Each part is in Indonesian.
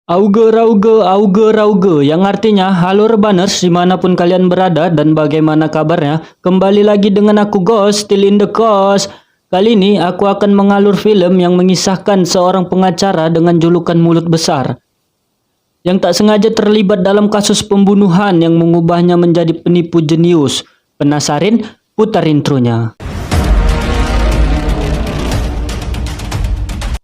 Auge rauge auge rauge yang artinya halo rebaners dimanapun kalian berada dan bagaimana kabarnya. Kembali lagi dengan aku Ghost Still in the Coast. Kali ini aku akan mengalur film yang mengisahkan seorang pengacara dengan julukan mulut besar yang tak sengaja terlibat dalam kasus pembunuhan yang mengubahnya menjadi penipu jenius. Penasarin? Putar intronya.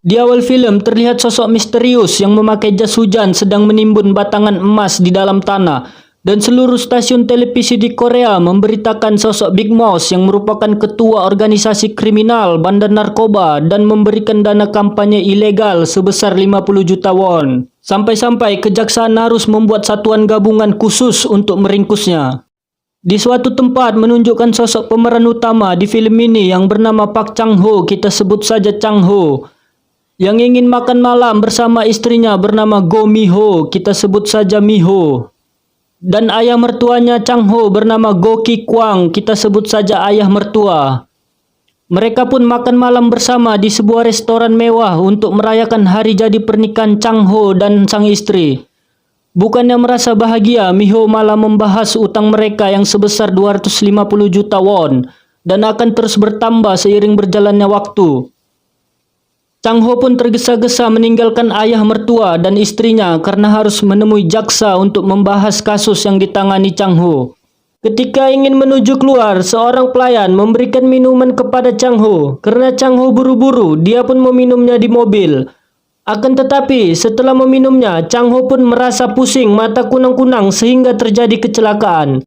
Di awal film terlihat sosok misterius yang memakai jas hujan sedang menimbun batangan emas di dalam tanah, dan seluruh stasiun televisi di Korea memberitakan sosok Big Mouse yang merupakan ketua organisasi kriminal bandar narkoba dan memberikan dana kampanye ilegal sebesar 50 juta won. Sampai-sampai kejaksaan harus membuat satuan gabungan khusus untuk meringkusnya. Di suatu tempat menunjukkan sosok pemeran utama di film ini yang bernama Park Chang-ho, kita sebut saja Chang-ho, yang ingin makan malam bersama istrinya bernama Go Mi-ho, kita sebut saja Mi-ho. Dan ayah mertuanya Chang-ho bernama Go Ki-kwang, kita sebut saja ayah mertua. Mereka pun makan malam bersama di sebuah restoran mewah untuk merayakan hari jadi pernikahan Chang-ho dan sang istri. Bukannya merasa bahagia, Mi-ho malah membahas utang mereka yang sebesar 250 juta won dan akan terus bertambah seiring berjalannya waktu. Chang-ho pun tergesa-gesa meninggalkan ayah mertua dan istrinya karena harus menemui jaksa untuk membahas kasus yang ditangani Chang-ho. Ketika ingin menuju keluar, seorang pelayan memberikan minuman kepada Chang-ho. Karena Chang-ho buru-buru, dia pun meminumnya di mobil. Akan tetapi, setelah meminumnya, Chang-ho pun merasa pusing, mata kunang-kunang sehingga terjadi kecelakaan.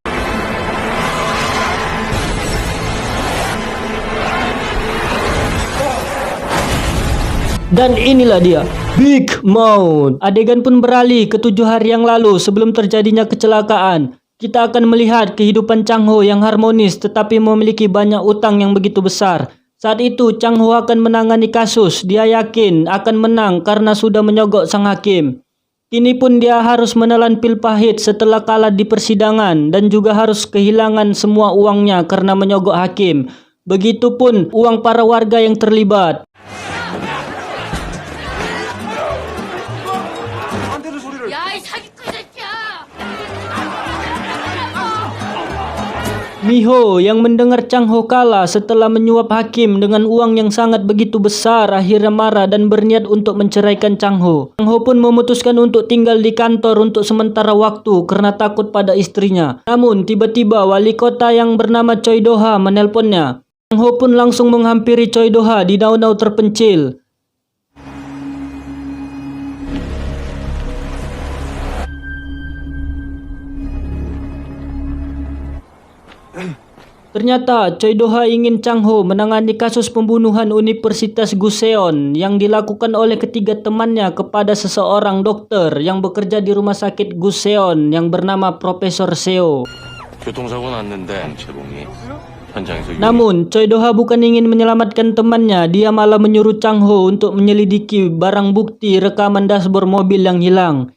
Dan inilah dia, Big Mouth. Adegan pun beralih ke 7 hari yang lalu sebelum terjadinya kecelakaan. Kita akan melihat kehidupan Chang-ho yang harmonis tetapi memiliki banyak utang yang begitu besar. Saat itu Chang-ho akan menangani kasus. Dia yakin akan menang karena sudah menyogok sang hakim. Kini pun dia harus menelan pil pahit setelah kalah di persidangan dan juga harus kehilangan semua uangnya karena menyogok hakim. Begitupun uang para warga yang terlibat. Mi-ho yang mendengar Chang-ho kalah setelah menyuap hakim dengan uang yang sangat begitu besar akhirnya marah dan berniat untuk menceraikan Chang-ho. Chang-ho pun memutuskan untuk tinggal di kantor untuk sementara waktu karena takut pada istrinya. Namun tiba-tiba wali kota yang bernama Choi Do-ha menelponnya. Chang-ho pun langsung menghampiri Choi Do-ha di danau terpencil. Ternyata Choi Do-ha ingin Chang-ho menangani kasus pembunuhan Universitas Guseon yang dilakukan oleh ketiga temannya kepada seseorang dokter yang bekerja di rumah sakit Guseon yang bernama Profesor Seo. Namun Choi Do-ha bukan ingin menyelamatkan temannya, dia malah menyuruh Chang-ho untuk menyelidiki barang bukti rekaman dashboard mobil yang hilang.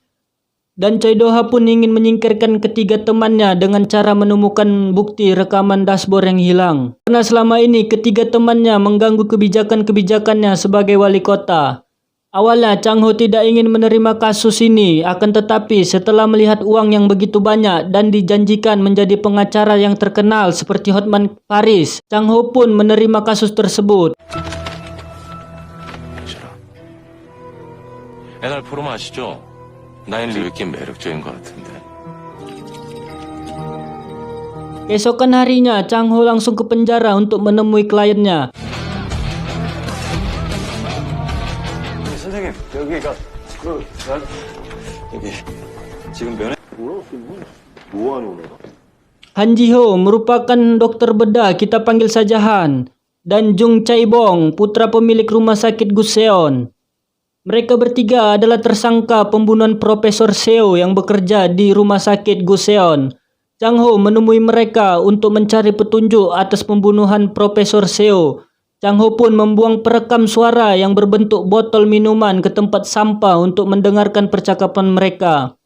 Dan Choi Do-ha pun ingin menyingkirkan ketiga temannya dengan cara menemukan bukti rekaman dashboard yang hilang. Karena selama ini ketiga temannya mengganggu kebijakan-kebijakannya sebagai wali kota. Awalnya Chang-ho tidak ingin menerima kasus ini, akan tetapi setelah melihat uang yang begitu banyak dan dijanjikan menjadi pengacara yang terkenal seperti Hotman Paris, Chang-ho pun menerima kasus tersebut. 옛날 포럼 아시죠? 나이를 느낀 매력적인 것 같은데. Keesokan harinya, Chang-ho langsung ke penjara untuk menemui kliennya. 선생님, 여기가 여기 지금 면회 뭐 하는 거야? Han Ji-ho merupakan dokter bedah, kita panggil saja Han, dan Jung Chae-bong, putra pemilik rumah sakit Guseon. Mereka bertiga adalah tersangka pembunuhan Profesor Seo yang bekerja di rumah sakit Guseon. Chang-ho menemui mereka untuk mencari petunjuk atas pembunuhan Profesor Seo. Chang-ho pun membuang perekam suara yang berbentuk botol minuman ke tempat sampah untuk mendengarkan percakapan mereka.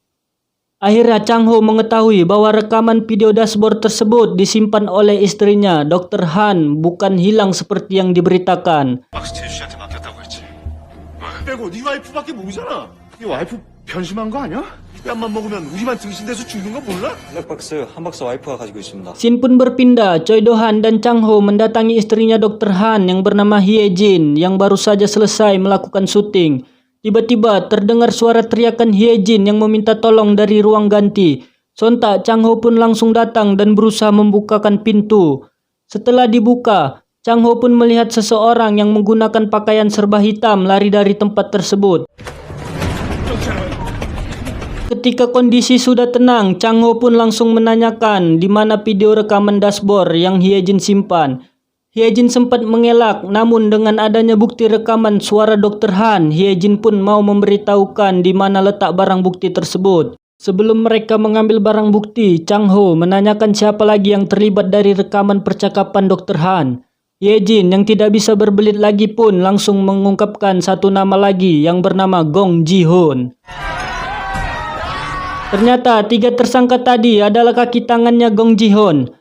Akhirnya Chang-ho mengetahui bahwa rekaman video dashboard tersebut disimpan oleh istrinya, Dr. Han, bukan hilang seperti yang diberitakan. 빼고 네 와이프밖에 모르잖아. 네 와이프 변심한 거 아니야? 뺨만 먹으면 우리만 등신대서 죽는 거 몰라? 블랙박스 한 박스 와이프가 가지고 있습니다. Scene pun berpindah, Choi Do-han dan Chang Ho mendatangi istrinya Dr. Han yang bernama Hye Jin yang baru saja selesai melakukan syuting. Tiba-tiba terdengar suara teriakan Hye Jin yang meminta tolong dari ruang ganti. Sontak Chang Ho pun langsung datang dan berusaha membukakan pintu. Setelah dibuka, Chang Ho pun melihat seseorang yang menggunakan pakaian serba hitam lari dari tempat tersebut. Ketika kondisi sudah tenang, Chang Ho pun langsung menanyakan di mana video rekaman dashboard yang Hye Jin simpan. Hye Jin sempat mengelak, namun dengan adanya bukti rekaman suara Dr. Han, Hye Jin pun mau memberitahukan di mana letak barang bukti tersebut. Sebelum mereka mengambil barang bukti, Chang Ho menanyakan siapa lagi yang terlibat dari rekaman percakapan Dr. Han. Hye Jin yang tidak bisa berbelit lagi pun langsung mengungkapkan satu nama lagi yang bernama Gong Ji-hoon. Ternyata 3 tersangka tadi adalah kaki tangannya Gong Ji-hoon.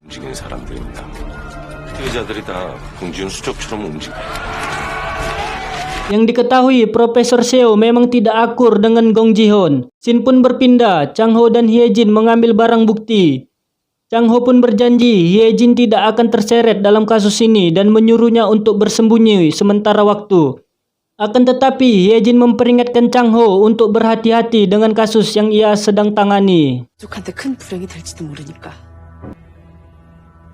움직이는 사람들입니다. 피해자들이 다 봉지훈 수첩처럼 움직여. Yang diketahui Profesor Seo memang tidak akur dengan Gong Ji-hoon. Scene pun berpindah, Chang Ho dan Hye Jin mengambil barang bukti. Chang Ho pun berjanji Hye Jin tidak akan terseret dalam kasus ini dan menyuruhnya untuk bersembunyi sementara waktu. Akan tetapi, Hye Jin memperingatkan Chang Ho untuk berhati-hati dengan kasus yang ia sedang tangani. 가족한테 큰 불행이 될지도 모르니까.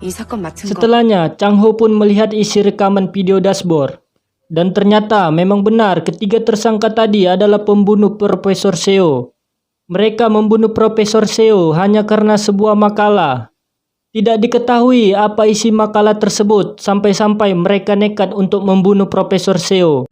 이 사건 맡은 거 Setelahnya, Chang Ho pun melihat isi rekaman video dashboard. Dan ternyata memang benar ketiga tersangka tadi adalah pembunuh Profesor Seo. Mereka membunuh Profesor Seo hanya karena sebuah makalah. Tidak diketahui apa isi makalah tersebut sampai-sampai mereka nekat untuk membunuh Profesor Seo.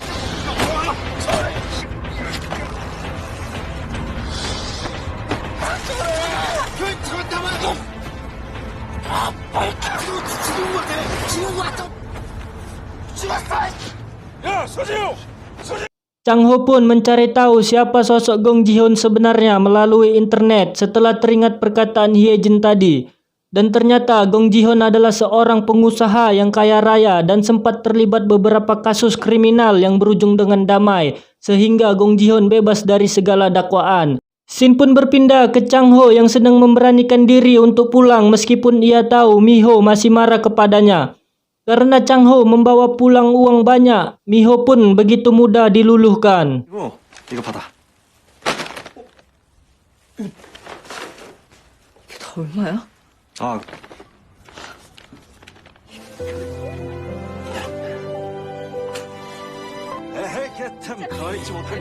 Chang Ho pun mencari tahu siapa sosok Gong Ji-hoon sebenarnya melalui internet setelah teringat perkataan Hye Jin tadi. Dan ternyata Gong Ji-hoon adalah seorang pengusaha yang kaya raya dan sempat terlibat beberapa kasus kriminal yang berujung dengan damai, sehingga Gong Ji-hoon bebas dari segala dakwaan. Scene pun berpindah ke Chang Ho yang sedang memberanikan diri untuk pulang meskipun ia tahu Mi-ho masih marah kepadanya. Karena Chang Ho membawa pulang uang banyak, Mi-ho pun begitu mudah diluluhkan. 이거 받아. 다 얼마야? 아,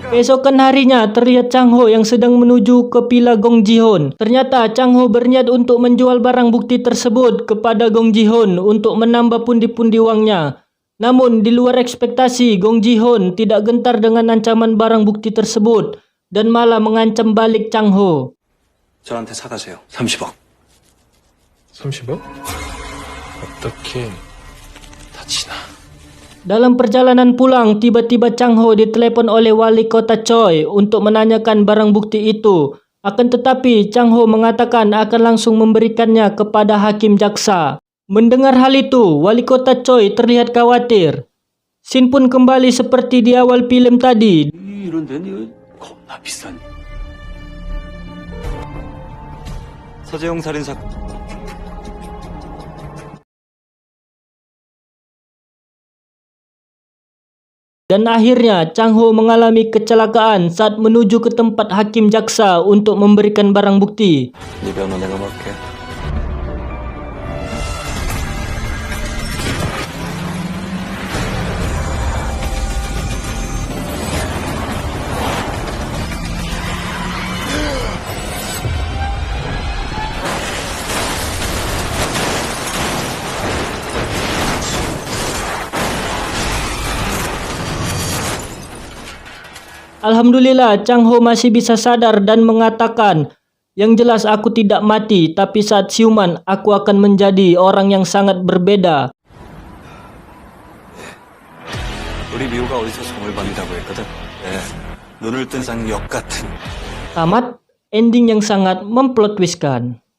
Keesokan harinya terlihat Chang Ho yang sedang menuju ke Villa Gong Ji-hoon. Ternyata Chang Ho berniat untuk menjual barang bukti tersebut kepada Gong Ji-hoon untuk menambah pundi-pundi uangnya. Namun di luar ekspektasi, Gong Ji-hoon tidak gentar dengan ancaman barang bukti tersebut dan malah mengancam balik Chang Ho. 저한테 사가세요. 30억. 30억? 어떻게 다치나? Dalam perjalanan pulang, tiba-tiba Chang Ho ditelepon oleh wali kota Choi untuk menanyakan barang bukti itu. Akan tetapi, Chang Ho mengatakan akan langsung memberikannya kepada hakim jaksa. Mendengar hal itu, wali kota Choi terlihat khawatir. Scene pun kembali seperti di awal film tadi. 이런 데는 겁나 비싼. 서재용 살인 사건. Dan akhirnya Chang Ho mengalami kecelakaan saat menuju ke tempat hakim jaksa untuk memberikan barang bukti. 네 변호 내가 맡게. Alhamdulillah, Chang Ho masih bisa sadar dan mengatakan, "Yang jelas aku tidak mati, tapi saat siuman aku akan menjadi orang yang sangat berbeda." 우리 미호가 어디서 성을 받는다고 했거든. 네, 눈을 뜬 쌍역 같은. Tamat, ending yang sangat memplot twistkan.